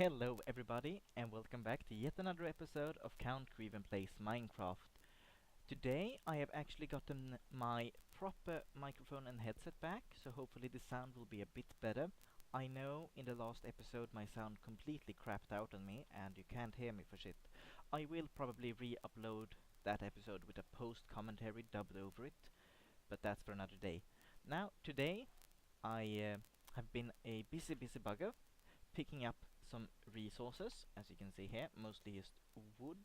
Hello everybody and welcome back to yet another episode of Count Greven Plays Minecraft. Today I have actually gotten my proper microphone and headset back, so hopefully the sound will be a bit better. I know in the last episode my sound completely crapped out on me and you can't hear me for shit. I will probably re-upload that episode with a post-commentary dubbed over it, but that's for another day. Now, today I have been a busy bugger picking up some resources, as you can see here, mostly just wood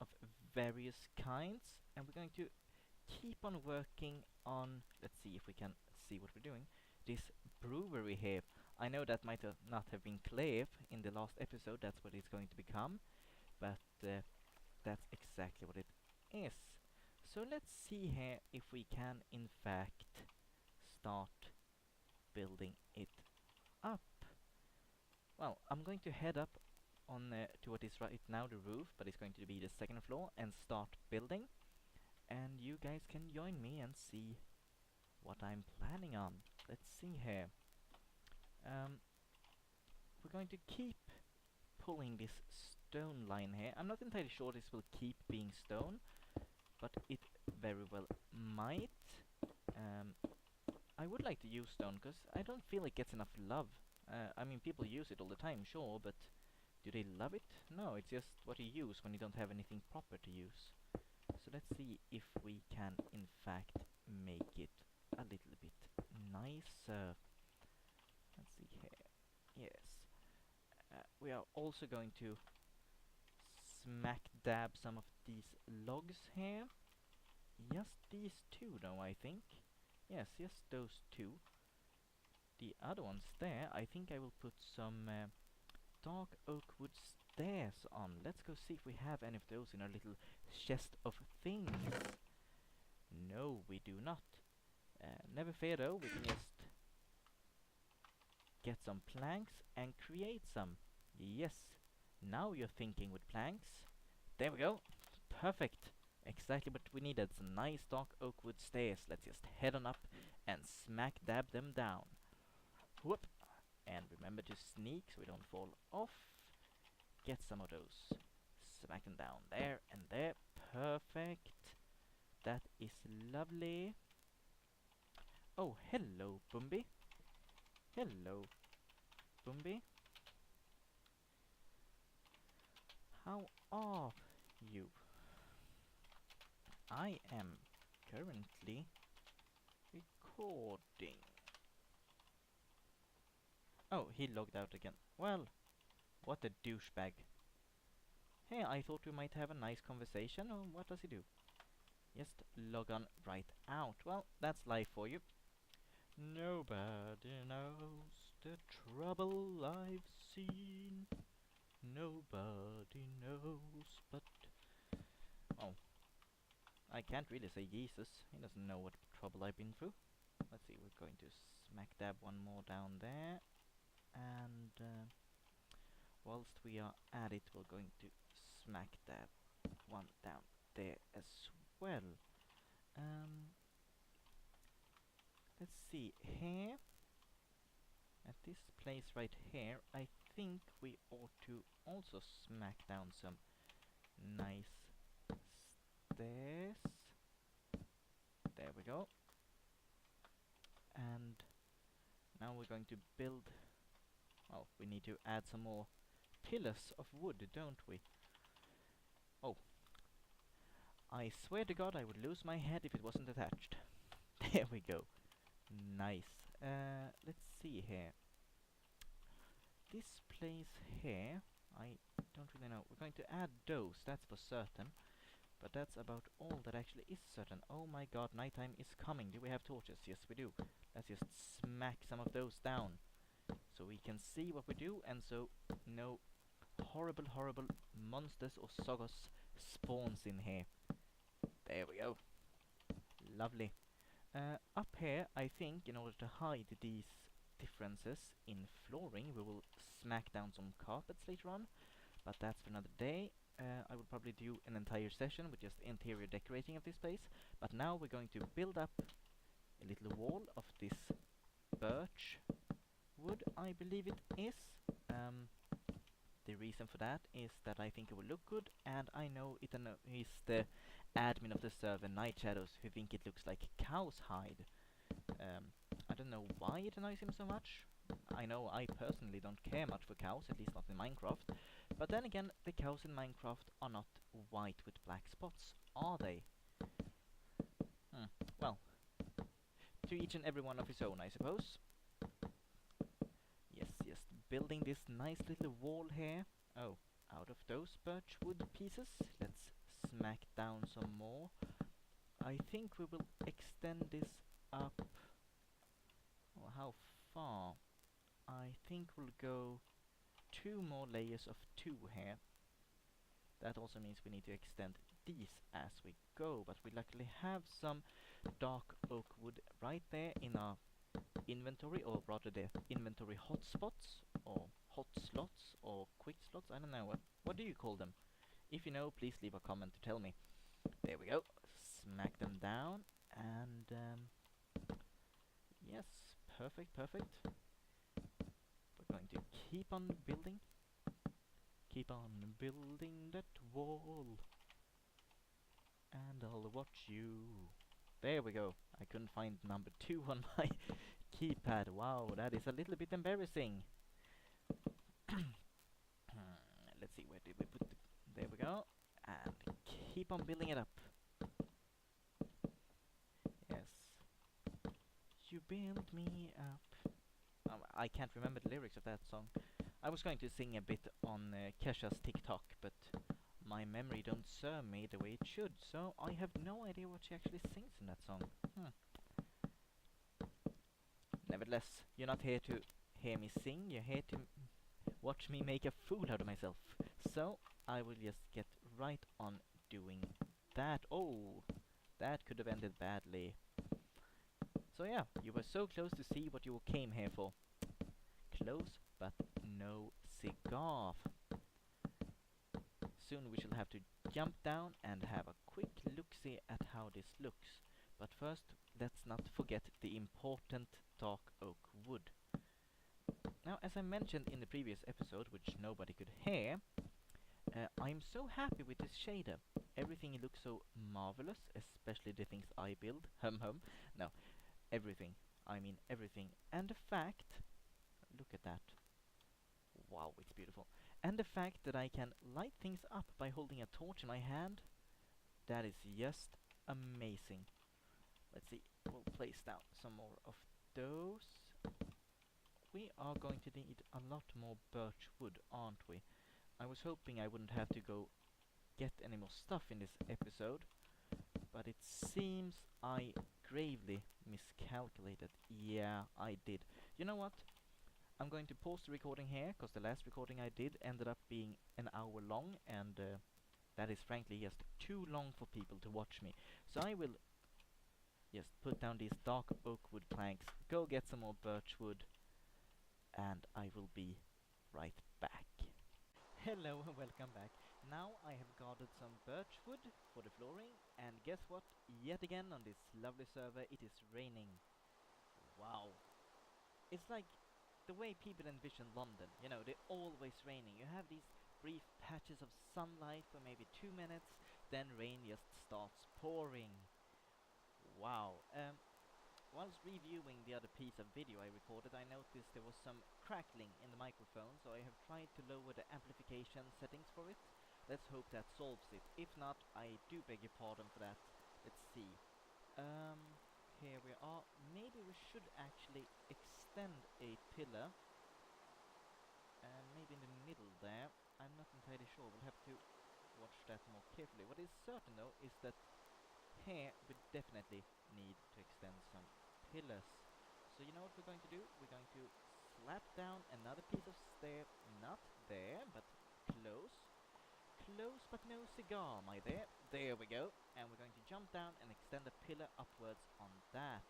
of various kinds, and we're going to keep on working on, let's see if we can see what we're doing, this brewery here. I know that might not have been clear in the last episode, that's what it's going to become, but that's exactly what it is. So let's see here if we can in fact start building it up. Well, I'm going to head up on to what is right now the roof, but it's going to be the second floor, and start building. And you guys can join me and see what I'm planning on. Let's see here. We're going to keep pulling this stone line here. I'm not entirely sure this will keep being stone, but it very well might. I would like to use stone because I don't feel it gets enough love. I mean, people use it all the time, sure, but do they love it? No, it's just what you use when you don't have anything proper to use. So let's see if we can, in fact, make it a little bit nicer. Let's see here. Yes. We are also going to smack dab some of these logs here. Just these two, though, I think. Yes, just those two. The other ones there, I think I will put some dark oak wood stairs on. Let's go see if we have any of those in our little chest of things. No, we do not. Never fear though, we can just get some planks and create some. Yes, now you're thinking with planks. There we go. Perfect. Exactly what we needed. Some nice dark oak wood stairs. Let's just head on up and smack dab them down. Whoop. And remember to sneak so we don't fall off. Get some of those. Smack them down there and there. Perfect. That is lovely. Oh, hello, Bumby. Hello, Bumby. How are you? I am currently recording. Oh, he logged out again. Well, what a douchebag. Hey, I thought we might have a nice conversation. Oh, what does he do? Just log on right out. Well, that's life for you. Nobody knows the trouble I've seen. Nobody knows but... Oh. I can't really say Jesus. He doesn't know what trouble I've been through. Let's see, we're going to smack dab one more down there. And whilst we are at it, we're going to smack dab one down there as well. Let's see, here, at this place right here, I think we ought to also smack down some nice stairs. There we go. And now we're going to build... Well, we need to add some more pillars of wood, don't we? Oh. I swear to God I would lose my head if it wasn't attached. There we go. Nice. Let's see here. This place here, I don't really know. We're going to add those, that's for certain. But that's about all that actually is certain. Oh my god, nighttime is coming. Do we have torches? Yes, we do. Let's just smack some of those down, so we can see what we do, and so no horrible monsters or Sogos spawns in here. There we go. Lovely. Up here, I think, in order to hide these differences in flooring, we will smack down some carpets later on, but that's for another day. I will probably do an entire session with just interior decorating of this place, but now we're going to build up a little wall of this birch wood, I believe it is. reason for that is that I think it will look good, and I know it is the admin of the server, Night Shadows, who think it looks like cow's hide. I don't know why it annoys him so much. I know I personally don't care much for cows, at least not in Minecraft. But then again, the cows in Minecraft are not white with black spots, are they? Well, to each and every one of his own, I suppose. Yes, just building this nice little wall here. Oh, out of those birch wood pieces, let's smack down some more. I think we will extend this up. Well, how far? I think we'll go 2 more layers of 2 here. That also means we need to extend these as we go, but we luckily have some dark oak wood right there in our inventory, or rather the inventory hotspots, or hot slots, or quick slots, I don't know. What do you call them? If you know, please leave a comment to tell me. There we go. Smack them down, and yes, perfect, perfect. We're going to keep on building. Keep on building that wall, and I'll watch you. There we go. I couldn't find number 2 on my keypad. Wow, that is a little bit embarrassing. Let's see, where did we put the... There we go. And keep on building it up. Yes. You build me up. I can't remember the lyrics of that song. I was going to sing a bit on Kesha's TikTok, but my memory don't serve me the way it should, so I have no idea what she actually sings in that song. Nevertheless, you're not here to hear me sing, you're here to watch me make a fool out of myself. So, I will just get right on doing that. Oh, that could have ended badly. So yeah, you were so close to see what you came here for. Close, but no cigar. Soon we shall have to jump down and have a quick look-see at how this looks. But first, let's not forget the important dark oak wood. Now, as I mentioned in the previous episode, which nobody could hear, I'm so happy with this shader. Everything looks so marvelous, especially the things I build. No, everything. I mean everything. And the fact, look at that. Wow, it's beautiful. And the fact that I can light things up by holding a torch in my hand, that is just amazing. Let's see, we'll place down some more of those. We are going to need a lot more birch wood, aren't we? I was hoping I wouldn't have to go get any more stuff in this episode, but it seems I gravely miscalculated. Yeah, I did. You know what? I'm going to pause the recording here, because the last recording I did ended up being an hour long, and that is frankly just too long for people to watch me. So I will just put down these dark oak wood planks, go get some more birch wood, and I will be right back. Hello and welcome back. Now I have gathered some birch wood for the flooring, and guess what? Yet again on this lovely server it is raining. Wow. It's like the way people envision London, you know, they're always raining. You have these brief patches of sunlight for maybe 2 minutes, then rain just starts pouring. Wow. Whilst reviewing the other piece of video I recorded, I noticed there was some crackling in the microphone, so I have tried to lower the amplification settings for it. Let's hope that solves it. If not, I do beg your pardon for that. Let's see. Here we are. Maybe we should actually extend a pillar. Maybe in the middle there. I'm not entirely sure. We'll have to watch that more carefully. What is certain though is that here we definitely need to extend some pillars. So you know what we're going to do? We're going to slap down another piece of stair, not there, but close. Close but no cigar, my dear. There we go. And we're going to jump down and extend a pillar upwards on that.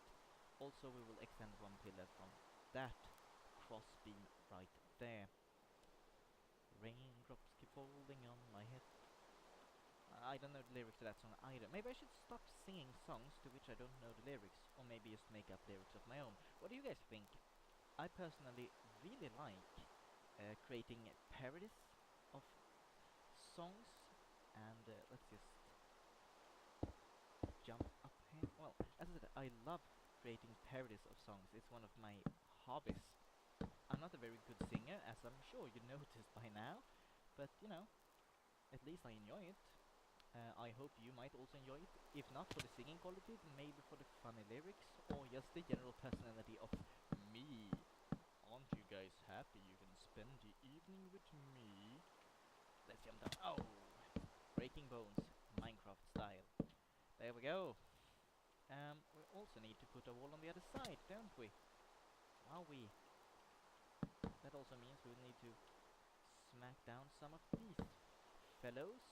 Also we will extend one pillar from that cross beam right there. Raindrops keep falling on my head. I don't know the lyrics to that song either. Maybe I should stop singing songs to which I don't know the lyrics, or maybe just make up lyrics of my own. What do you guys think? I personally really like creating parodies of songs, and let's just jump up here. Well, as I said, I love creating parodies of songs. It's one of my hobbies. I'm not a very good singer, as I'm sure you noticed by now, but you know, at least I enjoy it. I hope you might also enjoy it, if not for the singing quality, then maybe for the funny lyrics, or just the general personality of me. Aren't you guys happy you can spend the evening with me? Let's jump down. Oh! Breaking bones, Minecraft style. There we go. We also need to put a wall on the other side, don't we? Wowee. That also means we need to smack down some of these fellows.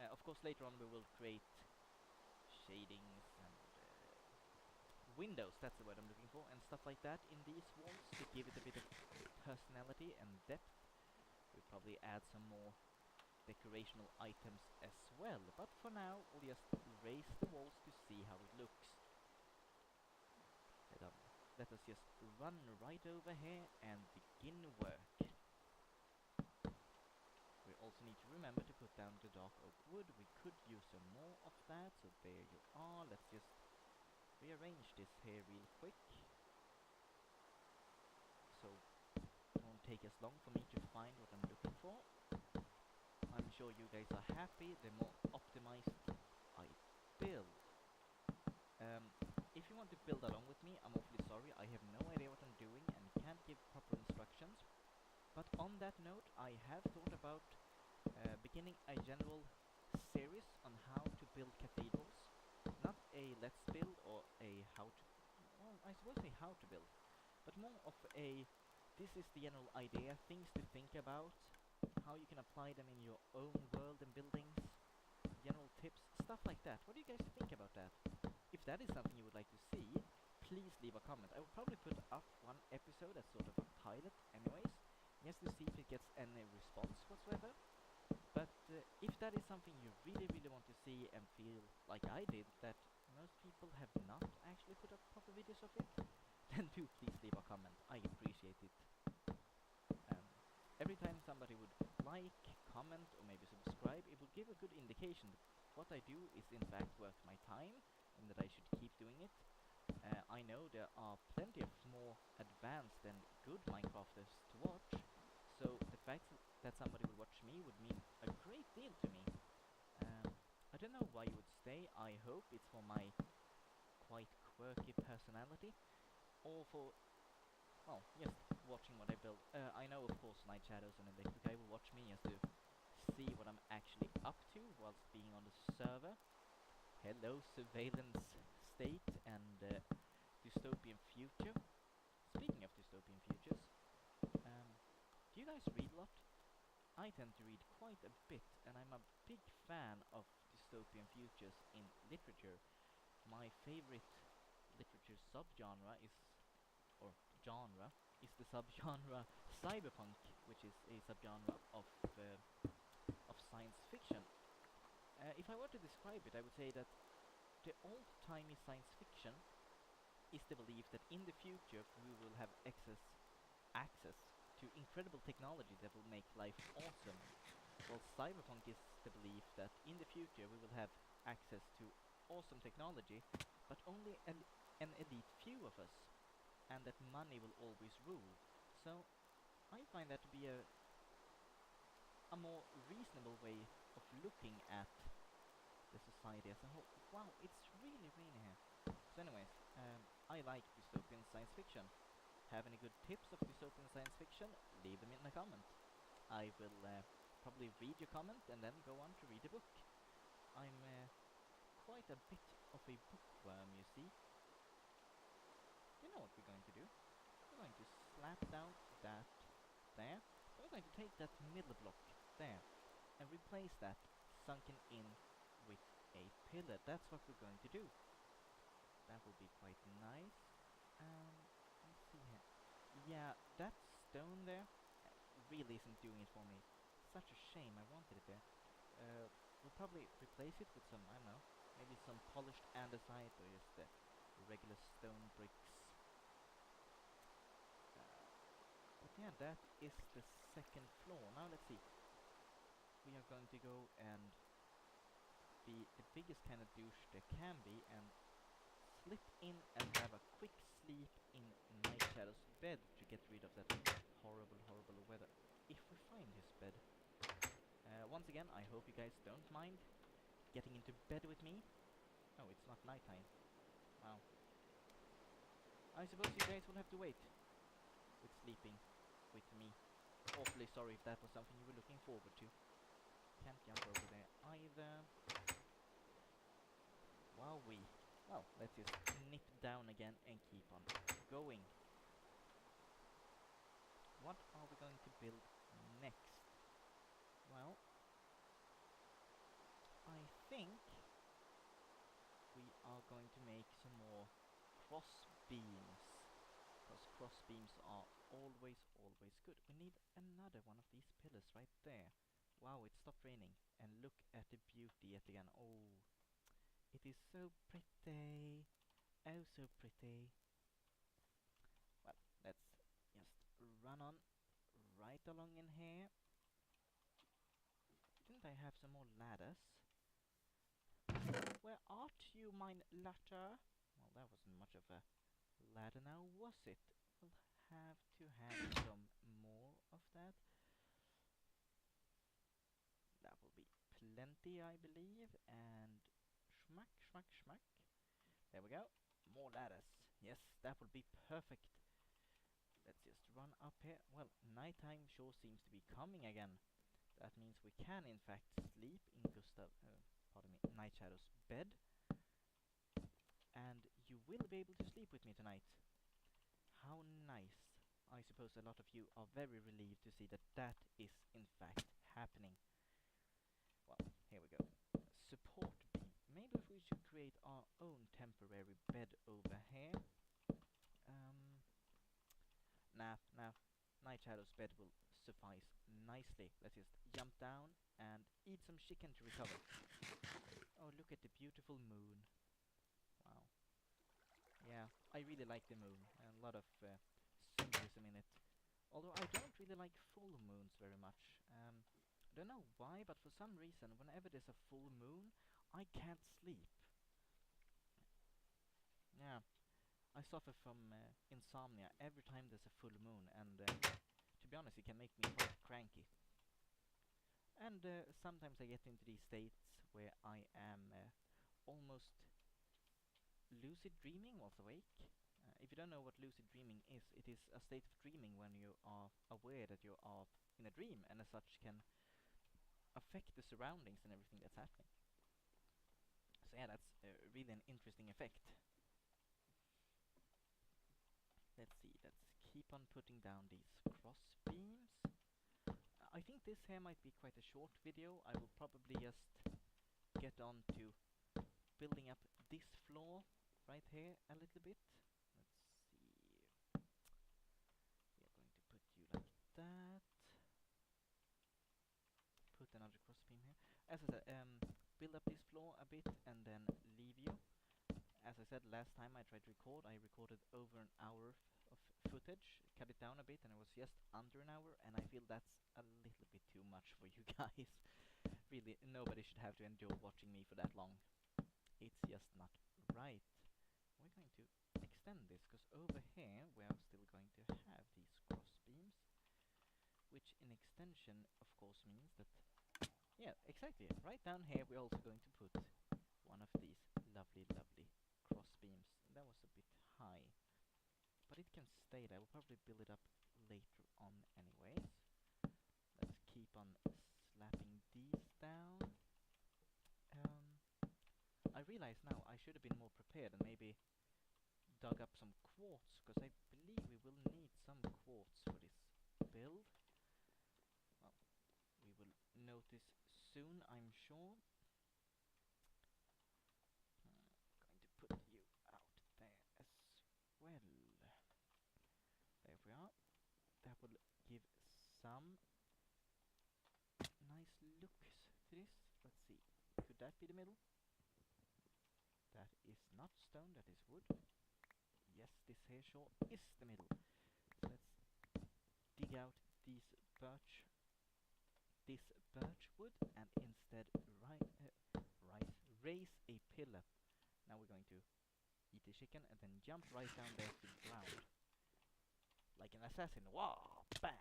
Of course, later on we will create shadings and windows, that's the word I'm looking for, and stuff like that in these walls to give it a bit of personality and depth. We'll probably add some more decorational items as well, but for now we'll just raise the walls to see how it looks. Let us just run right over here and begin work. We also need to remember to put down the dark oak wood. We could use some more of that, so there you are. Let's just rearrange this here real quick, so it won't take as long for me to find what I'm looking for. I'm sure you guys are happy the more optimized I build. If you want to build along with me, I'm awfully sorry, I have no idea what I'm doing and can't give proper instructions. But on that note, I have thought about beginning a general series on how to build cathedrals. Not a let's build or a how to, well, I suppose a how to build, but more of a this is the general idea, things to think about, how you can apply them in your own world and buildings, general tips, stuff like that. What do you guys think about that? If that is something you would like to see, please leave a comment. I will probably put up one episode as sort of a pilot anyways, just to see if it gets any response whatsoever. But if that is something you really want to see and feel like I did, that most people have not actually put up proper videos of it, then do please leave a comment. I appreciate it. Every time somebody would like, comment, or maybe subscribe, it would give a good indication that what I do is in fact worth my time, and that I should keep doing it. I know there are plenty of more advanced and good Minecrafters to watch, so the fact that somebody would watch me would mean a great deal to me. I don't know why you would stay. I hope it's for my quite quirky personality, or for, well, just watching what I build. I know, of course, Night Shadows and Electric will watch me just to see what I'm actually up to whilst being on the server. Hello, surveillance state and dystopian future. Speaking of dystopian futures, do you guys read a lot? I tend to read quite a bit, and I'm a big fan of dystopian futures in literature. My favorite literature subgenre is, or genre, is the subgenre cyberpunk, which is a subgenre of science fiction. If I were to describe it, I would say that the old-timey science fiction is the belief that in the future we will have access to incredible technology that will make life awesome. While cyberpunk is the belief that in the future we will have access to awesome technology, but only an elite few of us, and that money will always rule. So I find that to be a more reasonable way of looking at the society as a whole. Wow, it's really rainy here. So anyways, I like dystopian science fiction. Have any good tips of dystopian science fiction? Leave them in the comment. I will probably read your comment and then go on to read the book. I'm quite a bit of a bookworm, you see. You know what we're going to do? We're going to slap down that there. We're going to take that middle block there and replace that sunken in with a pillar. That's what we're going to do. That will be quite nice. Let's see here. Yeah, that stone there really isn't doing it for me. Such a shame, I wanted it there. We'll probably replace it with some, I don't know, maybe some polished andesite or just regular stone bricks. Yeah, that is the second floor. Now let's see. We are going to go and be the biggest kind of douche there can be and slip in and have a quick sleep in Night Shadow's bed to get rid of that horrible, horrible weather. If we find his bed. Once again, I hope you guys don't mind getting into bed with me. Oh, it's not nighttime. Wow. I suppose you guys will have to wait with sleeping with me. Awfully sorry if that was something you were looking forward to. Can't jump over there either. Wowee. Well, let's just nip down again and keep on going. What are we going to build next? Well, I think we are going to make some more cross beams. Because cross beams are always, always good. We need another one of these pillars right there. Wow, it stopped raining. And look at the beauty yet again. Oh, it is so pretty. Oh, so pretty. Well, let's just run on right along in here. Didn't I have some more ladders? Where art you, mine ladder? Well, that wasn't much of a ladder now, was it? We'll have to have some more of that. That will be plenty, I believe. And schmack, schmack, schmack. There we go. More ladders. Yes, that will be perfect. Let's just run up here. Well, nighttime sure seems to be coming again. That means we can in fact sleep in pardon me, Night Shadow's bed. And you will be able to sleep with me tonight. How nice. I suppose a lot of you are very relieved to see that that is in fact happening. Well, here we go. Support beam. Maybe if we should create our own temporary bed over here. Nah. Night Shadow's bed will suffice nicely. Let's just jump down and eat some chicken to recover. Oh, look at the beautiful moon. Wow. Yeah, I really like the moon. And a lot of symbolism in it. Although I don't really like full moons very much. I don't know why, but for some reason, whenever there's a full moon, I can't sleep. Yeah, I suffer from insomnia every time there's a full moon, and to be honest, it can make me quite cranky. And sometimes I get into these states where I am almost lucid dreaming whilst awake. If you don't know what lucid dreaming is, it is a state of dreaming when you are aware that you are in a dream, and as such can affect the surroundings and everything that's happening. So yeah, that's really an interesting effect. Let's see, let's keep on putting down these cross beams. I think this here might be quite a short video. I will probably just get on to building up this floor right here a little bit. Let's see. We are going to put you like that. Put another cross beam here. As I said, build up this floor a bit and then leave you. As I said last time I tried to record, I recorded over an hour of footage, cut it down a bit, and it was just under an hour, and I feel that's a little bit too much for you guys. Really, nobody should have to endure watching me for that long. It's just not right. We're going to extend this, because over here we are still going to have these cross beams, which in extension of course means that, yeah, exactly, right down here we're also going to put one of these lovely, lovely cross beams. That was a bit high, but it can stay there. We'll probably build it up later on anyways. Let's keep on slapping these down. I realize now I should have been more prepared and maybe dug up some quartz, because I believe we will need some quartz for this build. Well, we will notice soon, I'm sure. Going to put you out there as well. There we are. That will give some nice looks to this. Let's see. Could that be the middle? That is not stone, that is wood. Yes, this here sure is the middle. So let's dig out birch, this birch wood and instead raise a pillar. Now we're going to eat the chicken and then jump right down there to the ground. Like an assassin. Wah! Bam!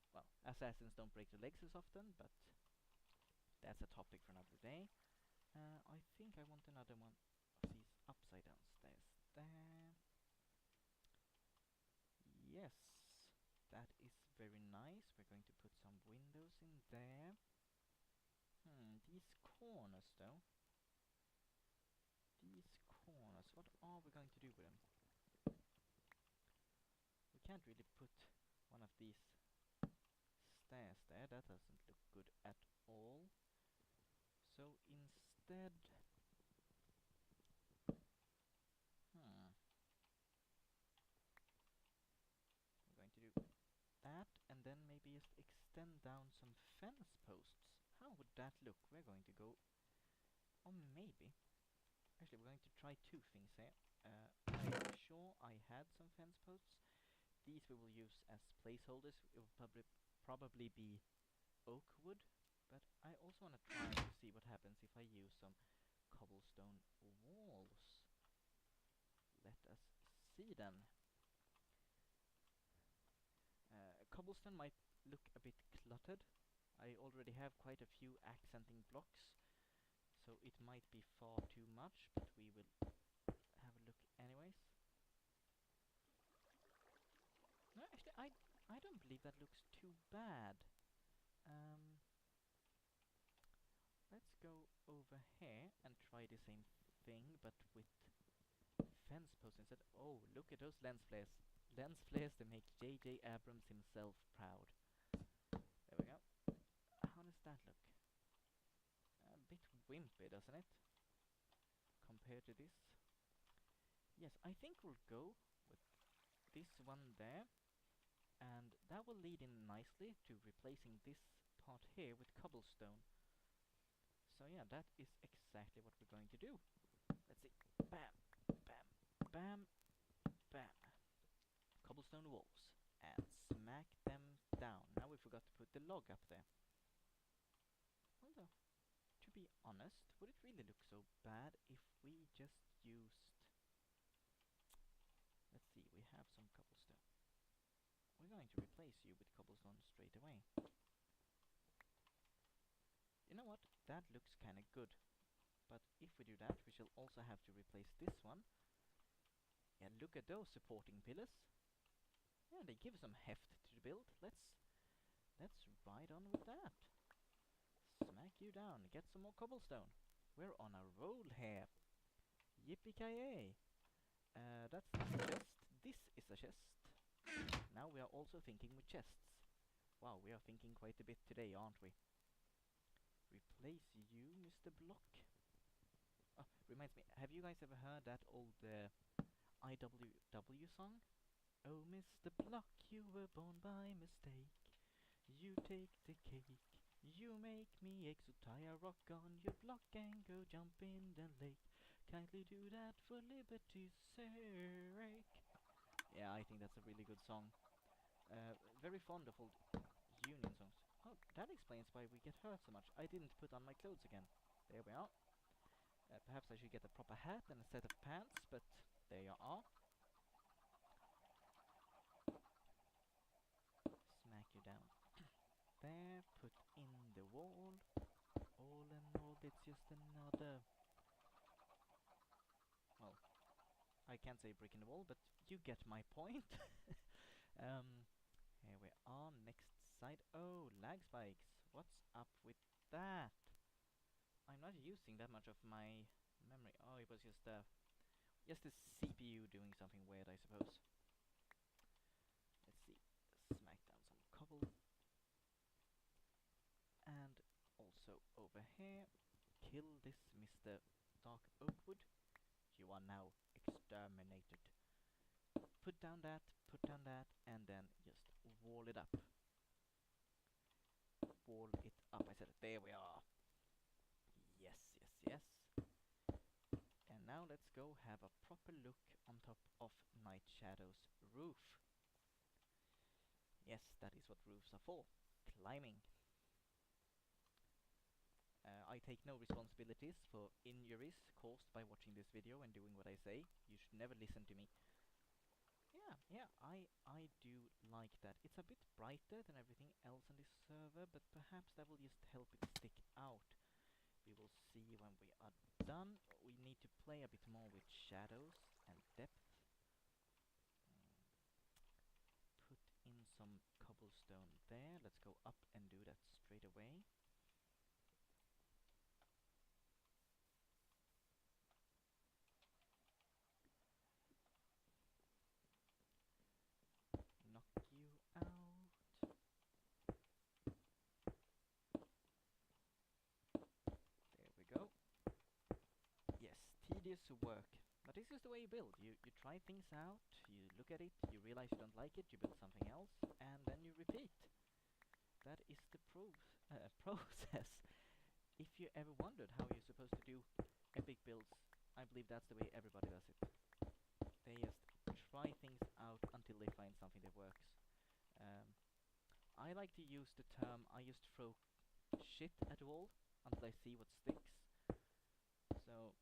Well, assassins don't break their legs as often, but that's a topic for another day. I think I want another one of these upside down stairs. There. Yes, that is very nice. We're going to put some windows in there. These corners though. These corners, what are we going to do with them? We can't really put one of these stairs there. That doesn't look good at all. So instead... we're going to do that, and then maybe just extend down some fence posts. How would that look? We're going to go... or maybe... actually, we're going to try two things here. I'm sure I had some fence posts. These we will use as placeholders. It will probably be oak wood, but I also want to try to see what happens if I use some cobblestone walls. Let us see then. Cobblestone might look a bit cluttered. I already have quite a few accenting blocks, so it might be far too much, but we will have a look anyways. No, actually, I don't believe that looks too bad. Let's go over here and try the same thing, but with fence posts instead. Oh, look at those lens flares. Lens flares that make J.J. Abrams himself proud. There we go. How does that look? A bit wimpy, doesn't it? Compared to this. Yes, I think we'll go with this one there. And that will lead in nicely to replacing this part here with cobblestone. So yeah, that is exactly what we're going to do. Let's see. Bam, bam, bam, bam. Cobblestone walls. And smack them down. Now we forgot to put the log up there. Although, to be honest, would it really look so bad if we just used... let's see, we have some cobblestone. We're going to replace you with cobblestone straight away. You know what? That looks kinda good. But if we do that, we shall also have to replace this one. Yeah, look at those supporting pillars. Yeah, they give some heft to the build. Let's ride on with that. Smack you down. Get some more cobblestone. We're on a roll here. Yippee-ki-yay. That's not a chest. This is a chest. Now we are also thinking with chests. Wow, we are thinking quite a bit today, aren't we? Replace you, Mr. Block. Oh, reminds me, have you guys ever heard that old IWW song? Oh, Mr. Block, you were born by mistake. You take the cake. You make me ache, so tie a rock on your block and go jump in the lake. Kindly do that for liberty's sake. Yeah, I think that's a really good song. Very fond of old Union songs. Oh, that explains why we get hurt so much. I didn't put on my clothes again. There we are. Perhaps I should get a proper hat and a set of pants, but there you are. Smack you down. There, put in the wall. All in all, it's just another... well, I can't say brick in the wall, but you get my point. Here we are, next side. Oh, lag spikes. What's up with that? I'm not using that much of my memory. Oh, it was just the CPU doing something weird, I suppose. Let's see. Smack down some cobble. And also over here, kill this Mr. Dark Oakwood. You are now exterminated. Put down that, and then just wall it up. Wall it up, I said it. There we are. Yes, yes, yes. And now let's go have a proper look on top of Night Shadow's roof. Yes, that is what roofs are for. Climbing. I take no responsibilities for injuries caused by watching this video and doing what I say. You should never listen to me. Yeah, I do like that. It's a bit brighter than everything else on this server, but perhaps that will just help it stick out. We will see when we are done. We need to play a bit more with shadows and depth. Put in some cobblestone there. Let's go up and do that straight away. Knock you out. There we go. Yes, tedious work. But this is the way you build. You try things out, you look at it, you realize you don't like it, you build something else, and then you repeat. That is the process. If you ever wondered how you're supposed to do epic builds, I believe that's the way everybody does it. They just try things out until they find something that works. I like to use the term, I just throw shit at a wall until I see what sticks. So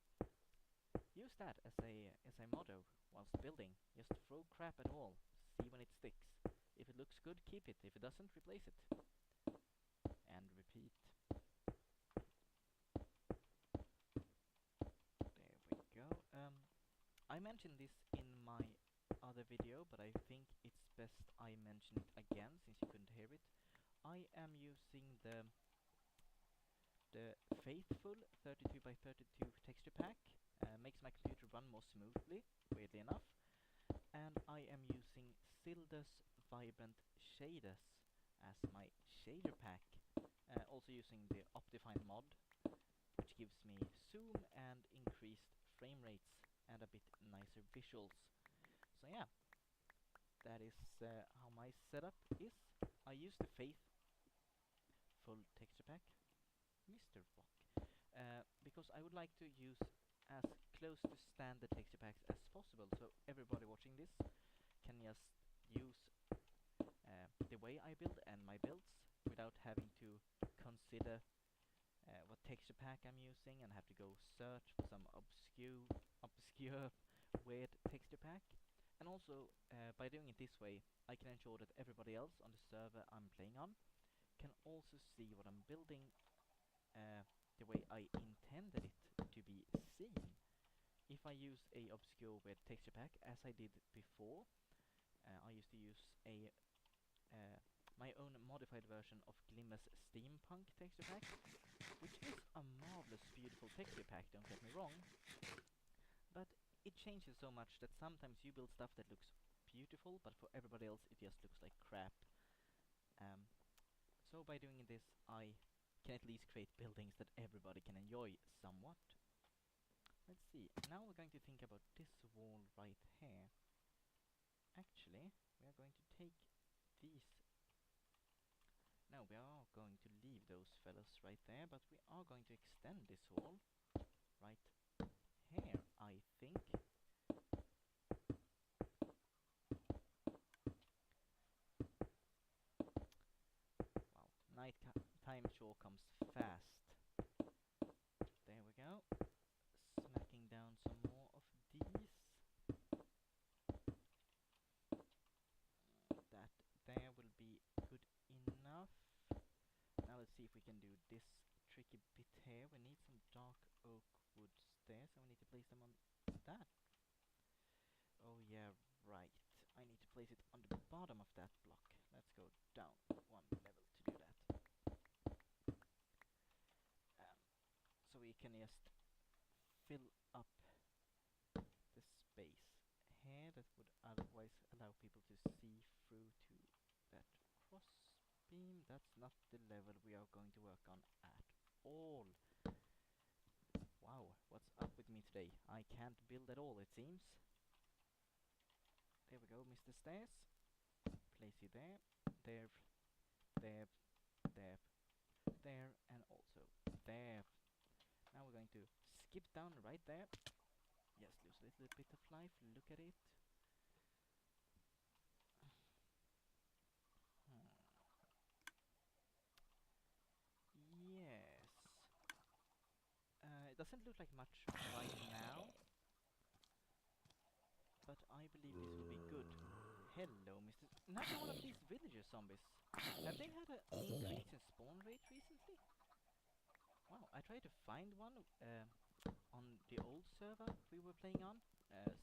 use that as a motto whilst building. Just throw crap at a wall, see when it sticks. If it looks good, keep it. If it doesn't, replace it. And repeat. There we go. I mentioned this in my other video, but I think it's best I mention it again since you couldn't hear it. I am using the faithful 32 by 32 texture pack. Makes my computer run more smoothly, weirdly enough. And I am using Silda's Vibrant Shaders as my shader pack. Also using the Optifine mod, which gives me zoom and increased frame rates and a bit nicer visuals. So yeah, that is how my setup is. I use the Faithful texture pack, Mr. Rock, because I would like to use as close to standard texture packs as possible, so everybody watching this can just use the way I build and my builds without having to consider what texture pack I'm using and have to go search for some obscure weird texture pack. And also, by doing it this way, I can ensure that everybody else on the server I'm playing on can also see what I'm building the way I intended it to be seen. If I use a obscure weird texture pack, as I did before, I used to use a my own modified version of Glimmer's Steampunk texture pack, which is a marvelous, beautiful texture pack, don't get me wrong, but it changes so much that sometimes you build stuff that looks beautiful, but for everybody else it just looks like crap. So by doing this, I can at least create buildings that everybody can enjoy somewhat. Let's see, now we're going to think about this wall right here. Actually, we are going to take these. No, we are going to leave those fellas right there, but we are going to extend this wall right here, I think. Wow, night time sure comes fast. There we go. Smacking down some more of these. That there will be good enough. Now let's see if we can do this tricky bit here. We need some dark oak woods there, so we need to place them on that. Oh yeah, right. I need to place it on the bottom of that block. Let's go down one level to do that. So we can just fill up the space here that would otherwise allow people to see through to that cross beam. That's not the level we are going to work on at all. Wow, what's up with me today? I can't build at all, it seems. There we go, Mr. Stairs. Place you there, there, there, there, there, and also there. Now we're going to skip down right there. Just lose a little bit of life, look at it. doesn't look like much right now, but I believe this will be good. Hello, Mr. Another one of these villager zombies. Have they had an increase in spawn rate recently? Wow, I tried to find one on the old server we were playing on.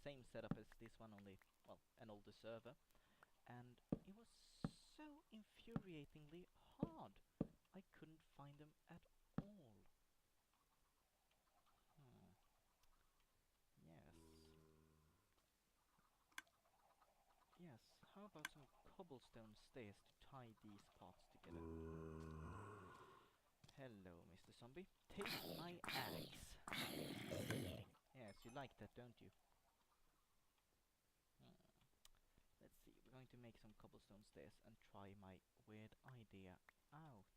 Same setup as this one, only, well, an older server. And it was so infuriatingly hard. I couldn't find them at all. Yes. Yes, how about some cobblestone stairs to tie these parts together? Hello, Mr. Zombie. Take my axe. Yes, you like that, don't you? Let's see, we're going to make some cobblestone stairs and try my weird idea out.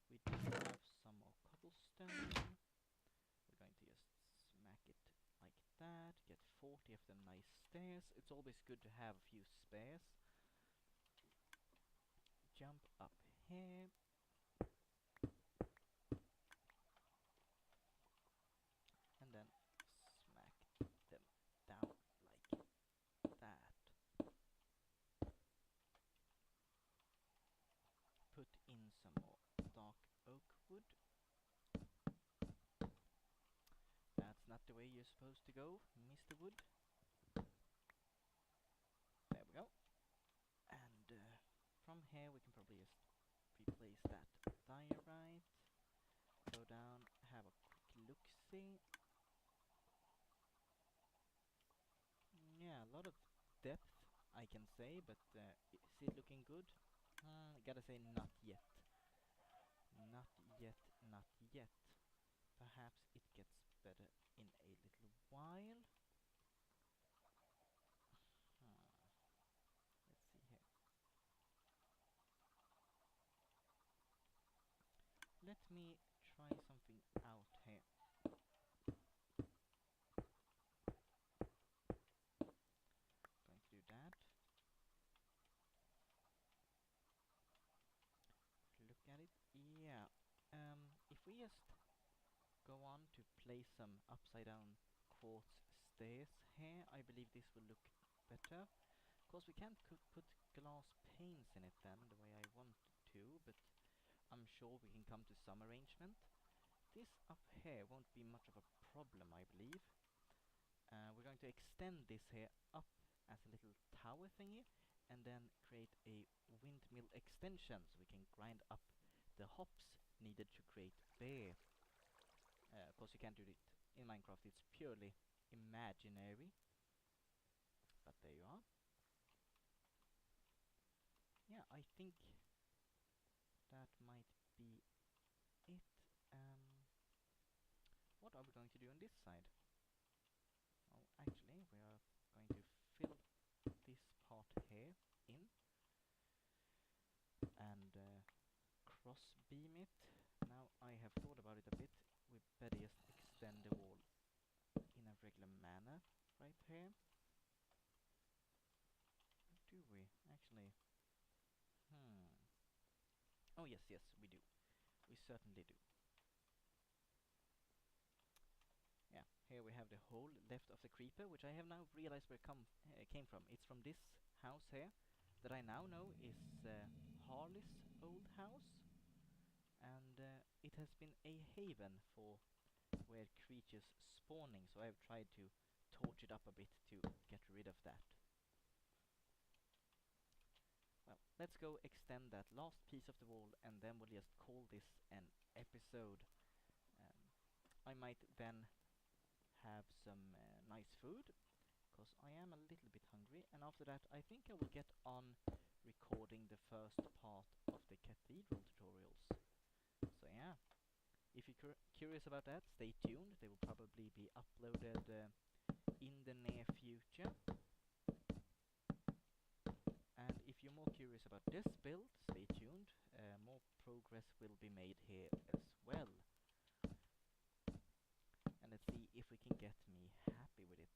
We do have some more cobblestone. We're going to just smack it like that, get 40 of them nice stairs. It's always good to have a few spares. Jump up here. And then smack them down like that. Put in some more dark oak wood. That's not the way you're supposed to go, Mr. Wood. There we go. And from here we can probably just replace that diorite. Go down, have a quick look-see. Yeah, a lot of depth, I can say, but is it looking good? Gotta say not yet. Not yet, not yet. Perhaps it gets better in a little while. Let's see here. Let me try something out here. Going to do that. Look at it. Yeah. If we just go on to place some upside down quartz stairs here, I believe this will look better. Of course, we can't put glass panes in it then, the way I wanted to, but I'm sure we can come to some arrangement. This up here won't be much of a problem, I believe. We're going to extend this here up as a little tower thingy, and then create a windmill extension so we can grind up the hops needed to create beer. Of course, you can't do it in Minecraft, it's purely imaginary. But there you are. Yeah, I think that might be it. What are we going to do on this side? Oh, actually, we are going to fill this part here in and cross beam it. Now I have thought about it a bit. We better just extend the wall in a regular manner right here. Do we actually? Oh yes, yes, we do. We certainly do. Yeah, here we have the hole left of the creeper, which I have now realized where it came from. It's from this house here, that I now know is Harley's old house, and it has been a haven for weird creatures spawning, so I've tried to torch it up a bit to get rid of that. Well, let's go extend that last piece of the wall, and then we'll just call this an episode. I might then have some nice food, because I am a little bit hungry, and after that I think I will get on recording the first part of the cathedral tutorials. So yeah, if you're curious about that, stay tuned. They will probably be uploaded in the near future. And if you're more curious about this build, stay tuned. More progress will be made here as well. And let's see if we can get me happy with it.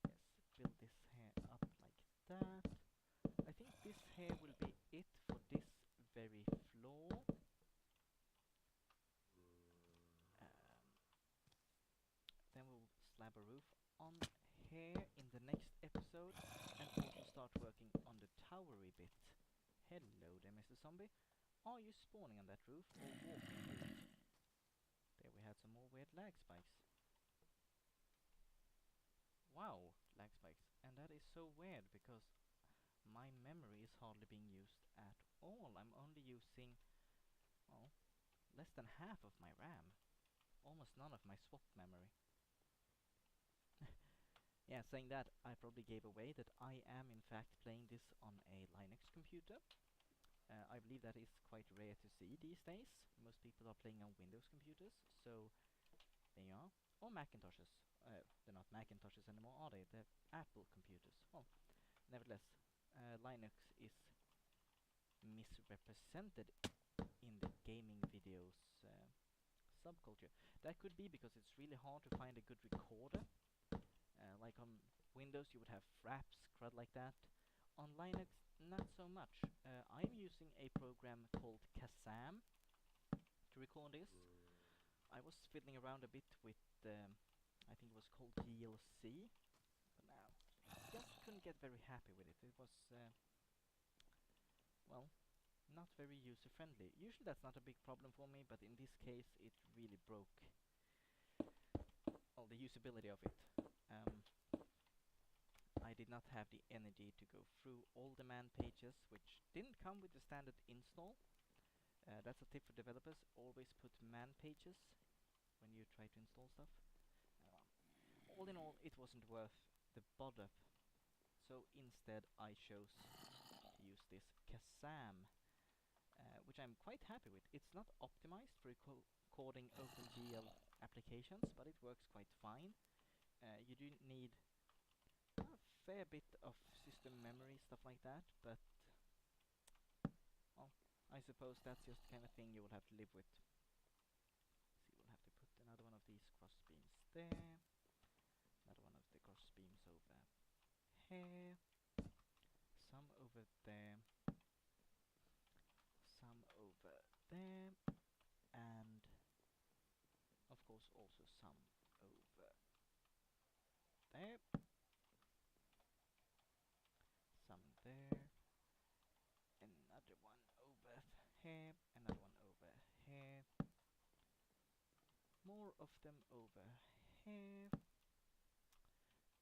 Yes, build this here up like that. I think this here will be it for this very floor. slab a roof on here in the next episode, and also start working on the towery bit. Hello there, Mr. Zombie. Are you spawning on that roof or walking through it? There we had some more weird lag spikes. Wow, lag spikes. And that is so weird because my memory is hardly being used at all. I'm only using, well, less than half of my RAM. Almost none of my swap memory. Yeah, saying that, I probably gave away that I am in fact playing this on a Linux computer. I believe that is quite rare to see these days. Most people are playing on Windows computers, so there you are. Or Macintoshes. They're not Macintoshes anymore, are they? They're Apple computers. Well, nevertheless, Linux is misrepresented in the gaming videos subculture. That could be because it's really hard to find a good recorder. Like on Windows you would have Fraps, crud like that. On Linux, not so much. I'm using a program called Kazam to record this. I was fiddling around a bit with, I think it was called DLC, but now just couldn't get very happy with it. It was, well, not very user-friendly. Usually that's not a big problem for me, but in this case it really broke all the usability of it. I did not have the energy to go through all the man pages, which didn't come with the standard install. That's a tip for developers: always put man pages when you try to install stuff. All in all, it wasn't worth the bother. So instead I chose to use this Kazam, which I'm quite happy with. It's not optimized for recording OpenGL applications, but it works quite fine. You do need a fair bit of system memory, stuff like that, but well, I suppose that's just the kind of thing you will have to live with. See, we'll have to put another one of these cross beams there, another one of the cross beams over here, some over there, some over there, and of course also some over there, some there, another one over here, another one over here, more of them over here.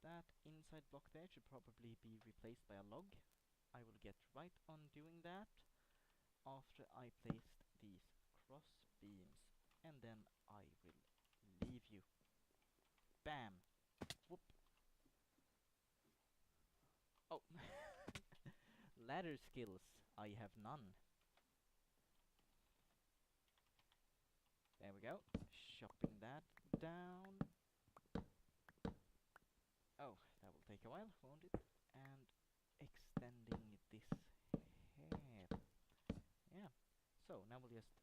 That inside block there should probably be replaced by a log. I will get right on doing that after I placed these cross beams, and then I will leave you. Bam! Whoop! Oh! Ladder skills, I have none. There we go. Chopping that down. Oh, that will take a while, won't it? And extending this here. Yeah. So now we'll just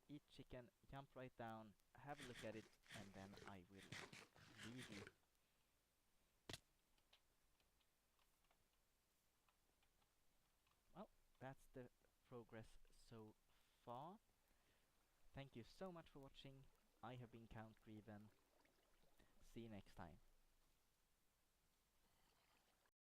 eat chicken, jump right down, have a look at it, and then I will leave you. Well, that's the progress so far. Thank you so much for watching. I have been Count Greven. See you next time.